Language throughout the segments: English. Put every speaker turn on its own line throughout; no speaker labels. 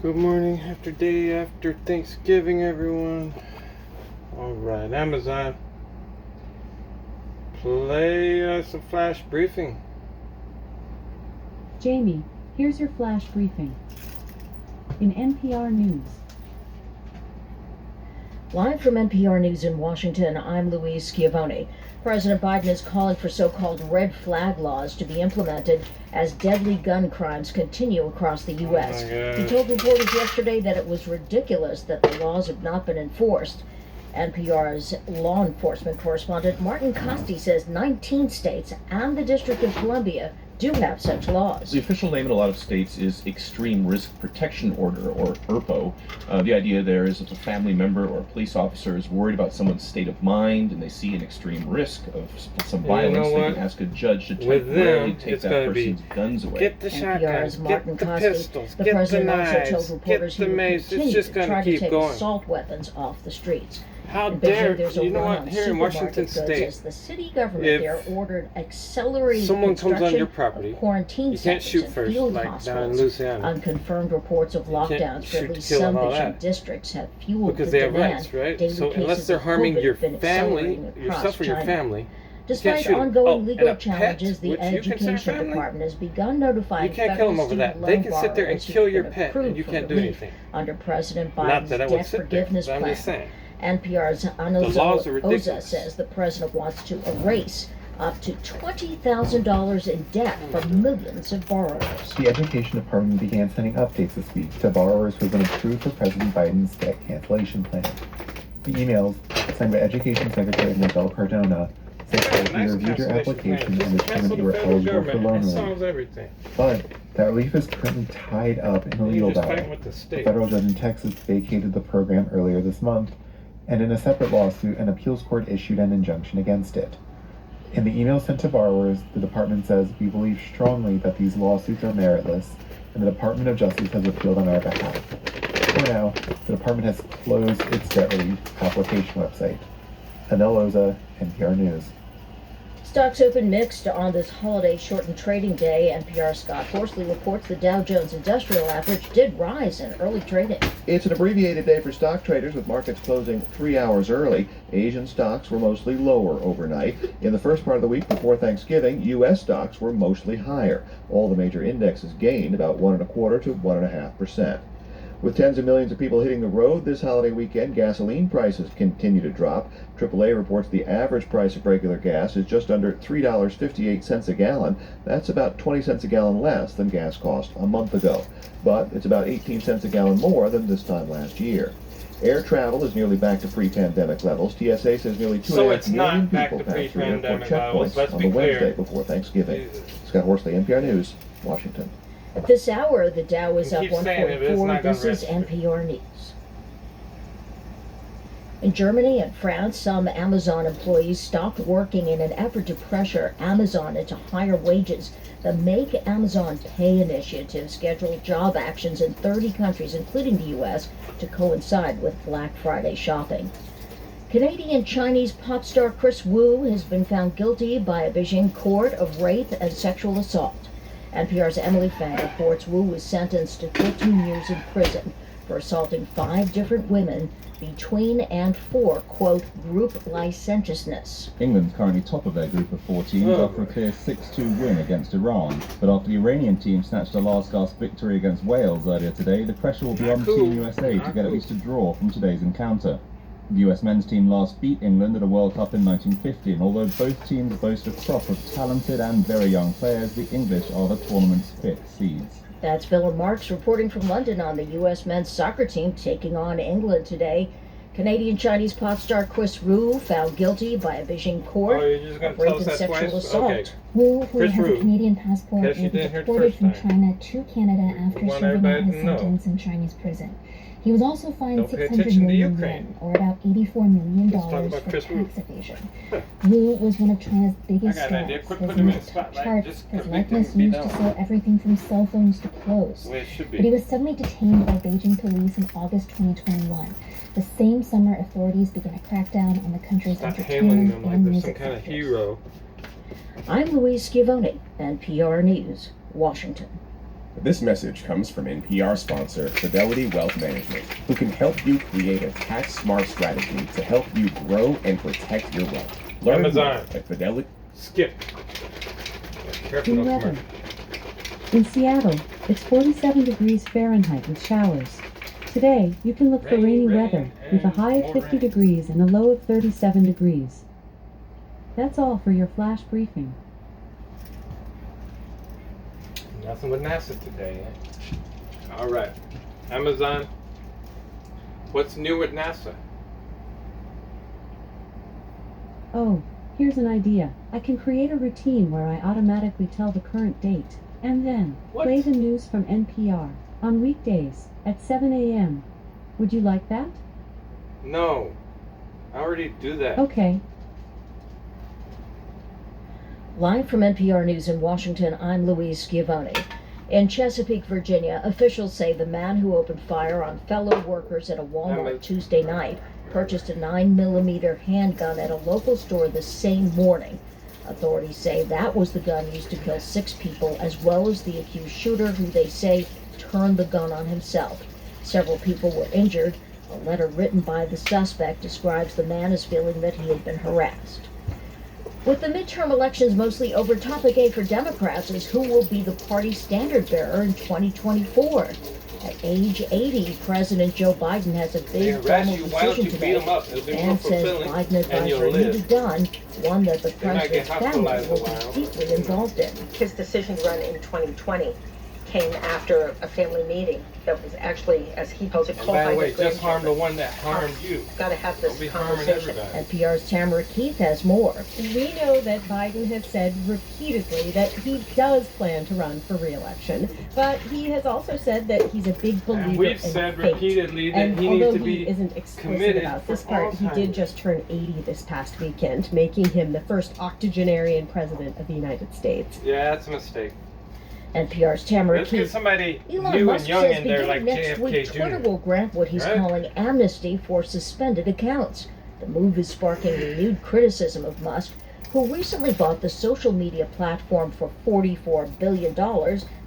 Good morning, day after Thanksgiving, everyone. Alright, Amazon. Play us a flash briefing.
Jamie, here's your flash briefing. In NPR News.
Live from NPR News in Washington, I'm Louise Schiavone. President Biden is calling for so-called red flag laws to be implemented as deadly gun crimes continue across the U.S. He told reporters yesterday that it was ridiculous that the laws have not been enforced. NPR's law enforcement correspondent Martin Costi says 19 states and the District of Columbia do have such laws.
The official name in a lot of states is Extreme Risk Protection Order, or ERPO. The idea there is if a family member or a police officer is worried about someone's state of mind and they see an extreme risk of some violence, they can ask a judge to temporarily take that person's guns away.
Get the
NPR's Martin
get the
Costi,
pistols,
the
get
president
the
also
knives,
told reporters he would continue to try to take
going.
assault weapons off the streets.
How
In
dare,
Beijing, there's a
you know
run
what,
on
here in Washington
supermarket goods
State,
as the city government
if
there ordered accelerated
someone comes on
construction
your property,
of quarantine
you can't
centers
shoot
and
first,
field
like down in
hospitals.
Louisiana.
Unconfirmed reports of
You can't
lockdowns for
shoot
at
to
least
kill
some
and all
Beijing
that.
districts have fueled
Because
the
they have
demand.
rights, right?
Daily
So unless
cases
they're
of
harming
COVID
your
have been
family,
accelerating across
yourself or your
China.
family,
Despite
shoot 'em.
ongoing
and
legal
a pet,
challenges, the
which you consider
Education
family?
Department has begun notifying
you can't kill
federal
them over that.
student
They
loan
can sit there and
borrowers who've
kill your
been
pet and
approved
you
for
can't do
relief
anything.
under President
Not
Biden's
that I would
debt
sit there,
forgiveness
but I'm
plan.
just saying.
NPR's
laws are
Anozo Oza
ridiculous.
says the president wants to erase up to $20,000 in debt from millions of borrowers.
The Education Department began sending updates this week to borrowers who have been approved for President Biden's debt cancellation plan. The emails, signed by Education Secretary Miguel Cardona, say that he reviewed your application and determined you were eligible for loan relief.
solves everything.
But that relief is currently tied up in a legal
You're just
battle.
fighting with the
A
state.
federal judge in Texas vacated the program earlier this month, and in a separate lawsuit, an appeals court issued an injunction against it. In the email sent to borrowers, the department says, "We believe strongly that these lawsuits are meritless, and the Department of Justice has appealed on our behalf." For now, the department has closed its debt relief application website. Anil Oza, NPR News.
Stocks open mixed on this holiday shortened trading day. NPR's Scott Horsley reports the Dow Jones Industrial Average did rise in early trading.
It's an abbreviated day for stock traders, with markets closing 3 hours early. Asian stocks were mostly lower overnight. In the first part of the week before Thanksgiving, U.S. stocks were mostly higher. All the major indexes gained about 1.25% to 1.5%. With tens of millions of people hitting the road this holiday weekend, gasoline prices continue to drop. AAA reports the average price of regular gas is just under $3.58 a gallon. That's about 20 cents a gallon less than gas cost a month ago. But it's about 18 cents a gallon more than this time last year. Air travel is nearly back to pre-pandemic levels. TSA says nearly 2.5 million people passed through airport checkpoints on the Wednesday before Thanksgiving. Scott Horsley, NPR News, Washington.
At this hour, the Dow is up
keep saying it, it's
1.4.
not
This
gonna
is
register.
NPR News. In Germany and France, some Amazon employees stopped working in an effort to pressure Amazon into higher wages. The Make Amazon Pay initiative scheduled job actions in 30 countries, including the U.S., to coincide with Black Friday shopping. Canadian Chinese pop star Chris Wu has been found guilty by a Beijing court of rape and sexual assault. NPR's Emily Fang reports Wu was sentenced to 13 years in prison for assaulting 5 different women between and for, quote, group licentiousness.
England's currently top of their group of 4 teams after a clear 6-2 win against Iran. But after the Iranian team snatched a last-gasp victory against Wales earlier today, the pressure will be on Team USA to get at least a draw from today's encounter. The US men's team last beat England at a World Cup in 1950, and although both teams boast a crop of talented and very young players, the English are the tournament's 5th seeds.
That's Philip Marks reporting from London on the U.S. men's soccer team taking on England today. Canadian Chinese pop star Chris Wu found guilty by a Beijing court
Oh, you're just gonna
of
tell
rape
us
and
that
sexual
twice?
assault.
Okay.
Wu, who
Chris
has
Wu.
a Canadian passport,
Guess you
will be
didn't hear it
deported
first
from
time.
China to Canada after
We want
serving out
everybody
his
to know.
sentence in Chinese prison. He was also fined
Don't pay
600
attention to
million
Ukraine.
yen, or about $84 million
Let's talk about
for
Chris Wu.
tax evasion. Wu was one of China's biggest
I got an idea.
stars.
Quit
His
putting him in the
net
spotlight.
chart,
Just
his
convict him
likeness
and be
used to
done.
sell everything from cell phones to clothes.
The way it should
But he
be.
was suddenly detained by Beijing police in August 2021. The same summer, authorities began a crackdown on the country's
Stop hailing
entertainment
them like
and
they're some
music
kind of
sectors.
hero.
I'm Louise Schiavone, NPR News, Washington.
This message comes from NPR sponsor Fidelity Wealth Management, who can help you create a tax-smart strategy to help you grow and protect your wealth. Learn
Amazon.
more at Fidelity.
Skip. Careful,
In
no
weather.
commercial.
In Seattle, it's 47 degrees Fahrenheit with showers. Today, you can look for rainy
Rain,
weather with a
and
high of
more
50
rain.
degrees and a low of 37 degrees. That's all for your flash briefing.
Nothing with NASA today, eh? All right. Amazon. What's new with NASA?
Oh, here's an idea. I can create a routine where I automatically tell the current date, and then
What?
play the news from NPR on weekdays at 7 a.m. Would you like that?
No. I already do that.
Okay.
Live from NPR News in Washington, I'm Louise Schiavone. In Chesapeake, Virginia, officials say the man who opened fire on fellow workers at a Walmart Tuesday night purchased a 9mm handgun at a local store the same morning. Authorities say that was the gun used to kill 6 people, as well as the accused shooter, who they say turned the gun on himself. Several people were injured. A letter written by the suspect describes the man as feeling that he had been harassed. With the midterm elections mostly over, topic A for Democrats is who will be the party's standard bearer in 2024. At age 80, President Joe Biden has a
They
big
harass
final
you. Why don't
decision
you
to
beat
make,
them up? It'll be more
and says
fulfilling,
Biden
and you'll
advisor Anita
live.
Dunn, one that the
They might get
president's family
hospitalized a
will
while.
be deeply involved in.
His decision to run in 2020 came after a family meeting that was actually, as he calls it,
And
called
by
by
the way,
his
just harm the
grandchildren.
one that harmed you.
Got to have
Don't
this
be harming
conversation.
everybody.
NPR's Tamara Keith has more.
We know that Biden has said repeatedly that he does plan to run for re-election, but he has also said that he's a big believer
And we've
in
said
fate.
repeatedly that
And
he needs
although
to
he
be
isn't explicit
committed
about this
for
part, he did
Alzheimer's.
just turn 80 this past weekend, making him the first octogenarian president of the United States.
Yeah, that's a mistake.
NPR's Tamara
Let's get
Keith.
somebody
Elon
new
Musk
and young
says
in there
beginning
like
next week,
JFK
Twitter
Jr.
will grant what he's
Right?
calling amnesty for suspended accounts. The move is sparking renewed criticism of Musk, who recently bought the social media platform for $44 billion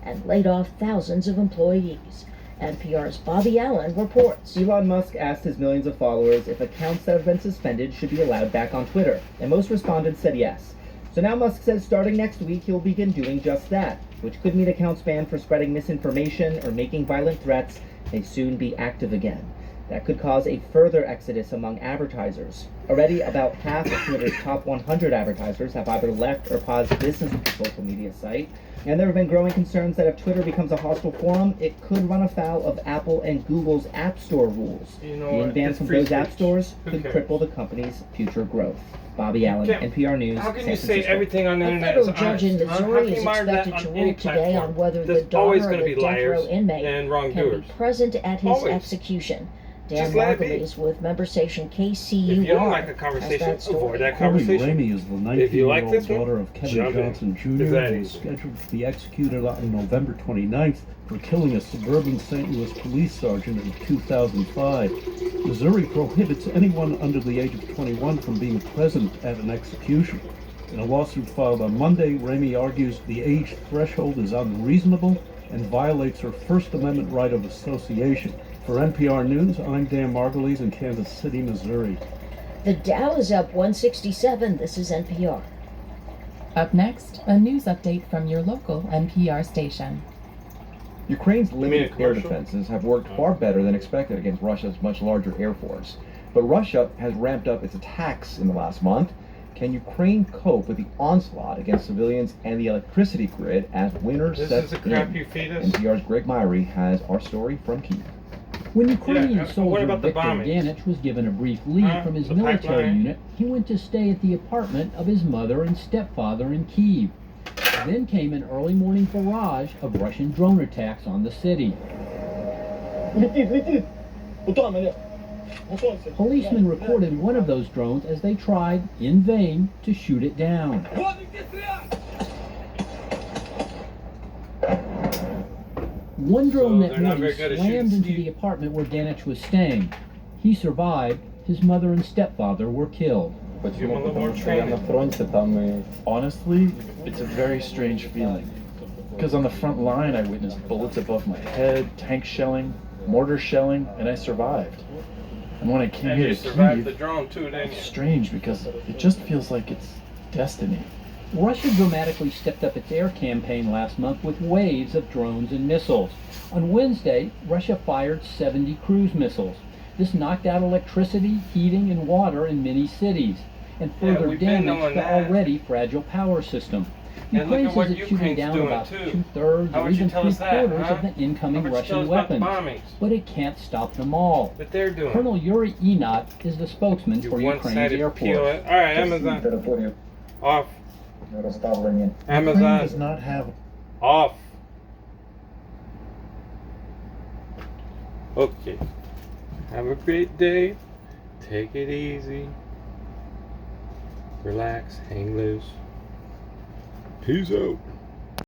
and laid off thousands of employees. NPR's Bobby Allen reports.
Elon Musk asked his millions of followers if accounts that have been suspended should be allowed back on Twitter, and most respondents said yes. So now Musk says starting next week he'll begin doing just that, which could mean accounts banned for spreading misinformation or making violent threats may soon be active again. That could cause a further exodus among advertisers. Already, about half of Twitter's top 100 advertisers have either left or paused business with the social media site, and there have been growing concerns that if Twitter becomes a hostile forum, it could run afoul of Apple and Google's App Store rules.
You know
Being
what?
banned
It's
from
free
those app
speech.
stores
Who
could
cares?
cripple the company's future growth. Bobby Allen,
Can't-
NPR News,
How can
San
you say
Francisco.
everything on the
A
internet is
federal judge in
honest? How
Missouri
can
is
you monitor that
expected to
on
rule
any
today on
platform?
whether the
There's always
daughter of
going to
a
be
death row
liars
inmate
and
can
wrongdoers.
be present at his
Always.
execution. Dan
Just let it be.
Margulies with member station KCUR.
If you don't like the
has
conversation,
that story.
avoid that
Courtney
conversation.
Ramey is the
If you like
19-year-old
this one,
daughter of Kevin
jump in.
Johnson Jr.
Is that
who was
easy?
scheduled to be executed on November 29th for killing a suburban St. Louis police sergeant in 2005. Missouri prohibits anyone under the age of 21 from being present at an execution. In a lawsuit filed on Monday, Ramey argues the age threshold is unreasonable and violates her First Amendment right of association. For NPR News, I'm Dan Margulies in Kansas City, Missouri.
The Dow is up 167. This is NPR.
Up next, a news update from your local NPR station.
Ukraine's
mean a
limited air
commercial?
defenses have worked far better than expected against Russia's much larger air force. But Russia has ramped up its attacks in the last month. Can Ukraine cope with the onslaught against civilians and the electricity grid as winter
This
sets
is the crap
in?
you feed us?
NPR's Greg Myrie has our story from Kyiv.
When Ukrainian
what
soldier
about the
Viktor
bombings?
Ganich was given a brief leave
Huh?
from his
The
military
pipeline?
unit, he went to stay at the apartment of his mother and stepfather in Kyiv. Then came an early morning barrage of Russian drone attacks on the city. Policemen recorded one of those drones as they tried, in vain, to shoot it down. One drone
So
that
they're not
morning
very good at
slammed
shooting
into
Steve.
the apartment where Ganich was staying. He survived. His mother and stepfather were killed.
Give them a little more training.
Honestly, it's a very strange feeling. Because on the front line, I witnessed bullets above my head, tank shelling, mortar shelling, and I survived. And when I came
And
here
you
to
survived the
Kyiv,
drone too, didn't you?
it's strange because it just feels like it's destiny.
Russia dramatically stepped up its air campaign last month with waves of drones and missiles. On Wednesday, Russia fired 70 cruise missiles. This knocked out electricity, heating, and water in many cities, and
Yeah,
further
we've been
damaged
knowing
the
that.
already fragile power system.
And look
Ukraine
at what
says it's shooting
Ukraine's
down
doing,
about
too.
2/3
How
or
would you
even
tell us that,
3/4
huh?
of the incoming
How would you tell
Russian
us about the
weapons.
bombings?
But it can't stop them all.
That they're doing.
Colonel Yuri Enot is the spokesman for Ukraine's
one-sided
Air
peel
Force.
it. All right, Amazon. Off. Amazon.
does not have
Off. Okay. Have a great day. Take it easy. Relax. Hang loose. Peace out.